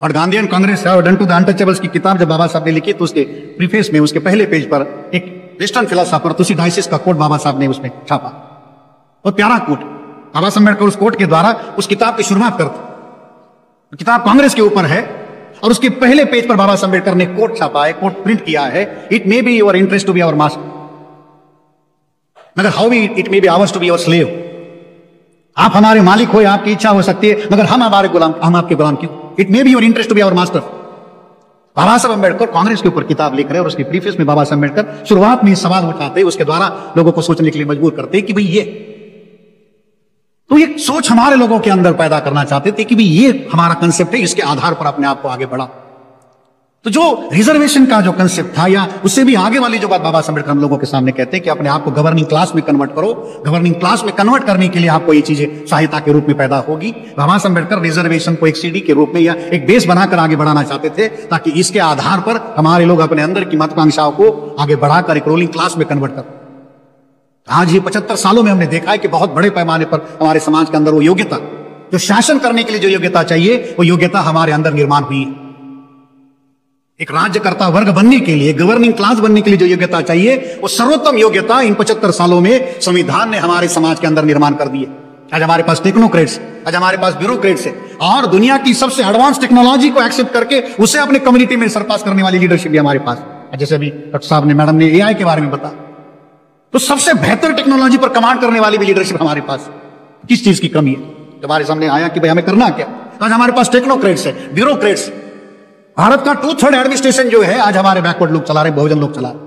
और Gandhi and Congress done to the untouchables की किताब जब बाबा साहब ने लिखी तो उसके प्रीफेस में उसके पहले पेज पर एक वेस्टर्न फिलोसोफर तुसीडाइसिस का कोट बाबा साहब ने उसमें छापा। और प्यारा कोट, बाबा साहब अम्बेडकर उस कोट के द्वारा उस किताब की शुरुआत करते। किताब कांग्रेस के ऊपर है और उसके पहले पेज पर बाबा साहब अम्बेडकर ने कोट छापा है, कोट प्रिंट किया है, it may be your interest to be our master मगर how be it may be ours to be your slave. आप हमारे मालिक हो, आपकी इच्छा हो सकती है, मगर हम हमारे गुलाम, हम आपके गुलाम क्यों। It may be your interest to be our master. Baba Saheb Ambedkar Congress के ऊपर किताब लिख रहे हैं और उसके प्रीफेस में बाबा साहब अम्बेडकर शुरुआत में सवाल उठाते, उसके द्वारा लोगों को सोचने के लिए मजबूर करते कि भाई ये तो एक सोच हमारे लोगों के अंदर पैदा करना चाहते थे कि भाई ये हमारा कंसेप्ट है, इसके आधार पर अपने आप को आगे बढ़ा। तो जो रिजर्वेशन का जो कंसेप्ट था या उससे भी आगे वाली जो बात बाबा साहब अम्बेडकर हम लोगों के सामने कहते हैं कि अपने आप को गवर्निंग क्लास में कन्वर्ट करो, गवर्निंग क्लास में कन्वर्ट करने के लिए आपको ये चीजें सहायता के रूप में पैदा होगी। बाबा साहब अम्बेडकर रिजर्वेशन को एक सीढ़ी के रूप में या एक बेस बनाकर आगे बढ़ाना चाहते थे ताकि इसके आधार पर हमारे लोग अपने अंदर की महत्वाकांक्षाओं को आगे बढ़ाकर एक रोलिंग क्लास में कन्वर्ट कर। आज ये 75 सालों में हमने देखा है कि बहुत बड़े पैमाने पर हमारे समाज के अंदर वो योग्यता, जो शासन करने के लिए जो योग्यता चाहिए, वो योग्यता हमारे अंदर निर्माण हुई है। एक राज्यकर्ता वर्ग बनने के लिए, गवर्निंग क्लास बनने के लिए जो योग्यता चाहिए, वो सर्वोत्तम योग्यता इन 75 सालों में संविधान ने हमारे समाज के अंदर निर्माण कर दी है। आज हमारे पास टेक्नोक्रेट्स, आज हमारे पास ब्यूरोक्रेट्स है और दुनिया की सबसे एडवांस टेक्नोलॉजी को एक्सेप्ट करके उसे अपने कम्युनिटी में सरपास करने वाली लीडरशिप भी हमारे पास। जैसे अभी डॉक्टर साहब ने, मैडम ने एआई के बारे में बताया, तो सबसे बेहतर टेक्नोलॉजी पर कमांड करने वाली भी लीडरशिप हमारे पास। किस चीज की कमी है हमारे सामने आया कि भाई हमें करना क्या। आज हमारे पास टेक्नोक्रेट्स है, ब्यूरोक्रेट्स। भारत का 2/3 एडमिनिस्ट्रेशन जो है आज हमारे बैकवर्ड लोग चला रहे, बहुजन लोग चला रहे।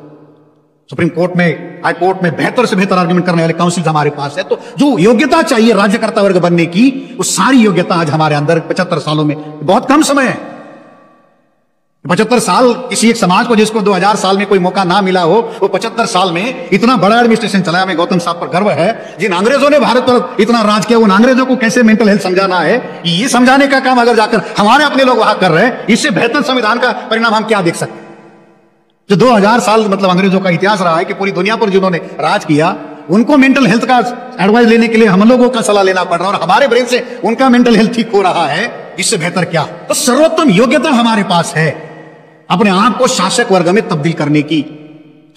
सुप्रीम कोर्ट में, हाई कोर्ट में बेहतर से बेहतर आर्गुमेंट करने वाले काउंसिल हमारे पास है। तो जो योग्यता चाहिए राज्यकर्ता वर्ग बनने की, वो सारी योग्यता आज हमारे अंदर 75 सालों में, बहुत कम समय है 75 साल। किसी एक समाज को जिसको 2000 साल में कोई मौका ना मिला हो, वो 75 साल में इतना बड़ा एडमिनिस्ट्रेशन चलाया। हमें गौतम साहब पर गर्व है, जिन अंग्रेजों ने भारत पर इतना राज किया, उन अंग्रेजों को कैसे मेंटल हेल्थ समझाना है, ये समझाने का काम अगर जाकर हमारे अपने लोग वहां कर रहे हैं, इससे बेहतर संविधान का परिणाम हम क्या देख सकते हैं। जो 2000 साल मतलब अंग्रेजों का इतिहास रहा है कि पूरी दुनिया पर जिन्होंने राज किया, उनको मेंटल हेल्थ का एडवाइस लेने के लिए हम लोगों का सलाह लेना पड़ रहा है और हमारे ब्रेन से उनका मेंटल हेल्थ ठीक हो रहा है। इससे बेहतर क्या। तो सर्वोत्तम योग्यता हमारे पास है अपने आप को शासक वर्ग में तब्दील करने की।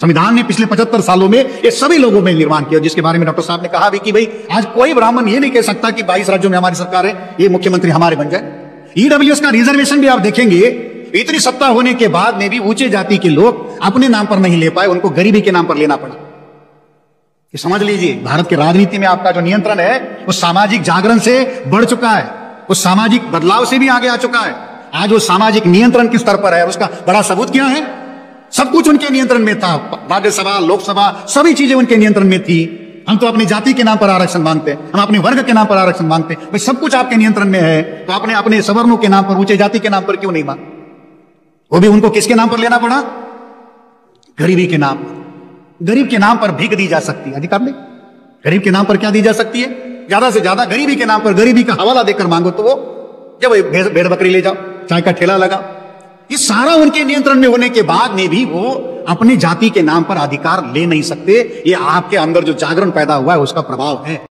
संविधान ने पिछले 75 सालों में ये सभी लोगों में निर्माण किया, जिसके बारे में डॉक्टर साहब ने कहा भी कि भाई आज कोई ब्राह्मण ये नहीं कह सकता कि 22 राज्यों में हमारी सरकार है, ये मुख्यमंत्री हमारे बन जाए। ईडब्ल्यूएस का रिजर्वेशन भी आप देखेंगे, इतनी सत्ता होने के बाद में भी ऊंचे जाति के लोग अपने नाम पर नहीं ले पाए, उनको गरीबी के नाम पर लेना पड़ा। ये समझ लीजिए, भारत की राजनीति में आपका जो नियंत्रण है वो सामाजिक जागरण से बढ़ चुका है, वो सामाजिक बदलाव से भी आगे आ चुका है। आज वो सामाजिक नियंत्रण किस स्तर पर है, उसका बड़ा सबूत क्या है। सब कुछ उनके नियंत्रण में था, राज्यसभा, लोकसभा, सभी चीजें उनके नियंत्रण में थी। हम तो अपनी जाति के नाम पर आरक्षण मांगते हैं, हम अपने वर्ग के नाम पर आरक्षण मांगते हैं। भाई सब कुछ आपके नियंत्रण में है, तो आपने अपने सवर्णों के नाम पर, ऊंचे जाति के नाम पर क्यों नहीं मांगा। वो भी उनको किसके नाम पर लेना पड़ा, गरीबी के नाम पर। गरीब के नाम पर भीख दी जा सकती है, अधिकार नहीं। गरीब के नाम पर क्या दी जा सकती है, ज्यादा से ज्यादा गरीबी के नाम पर गरीबी का हवाला देकर मांगो, तो वो जब भेड़ बकरी ले जाओ, चाय का ठेला लगा, ये सारा उनके नियंत्रण में होने के बाद में भी वो अपनी जाति के नाम पर अधिकार ले नहीं सकते। ये आपके अंदर जो जागरण पैदा हुआ है उसका प्रभाव है।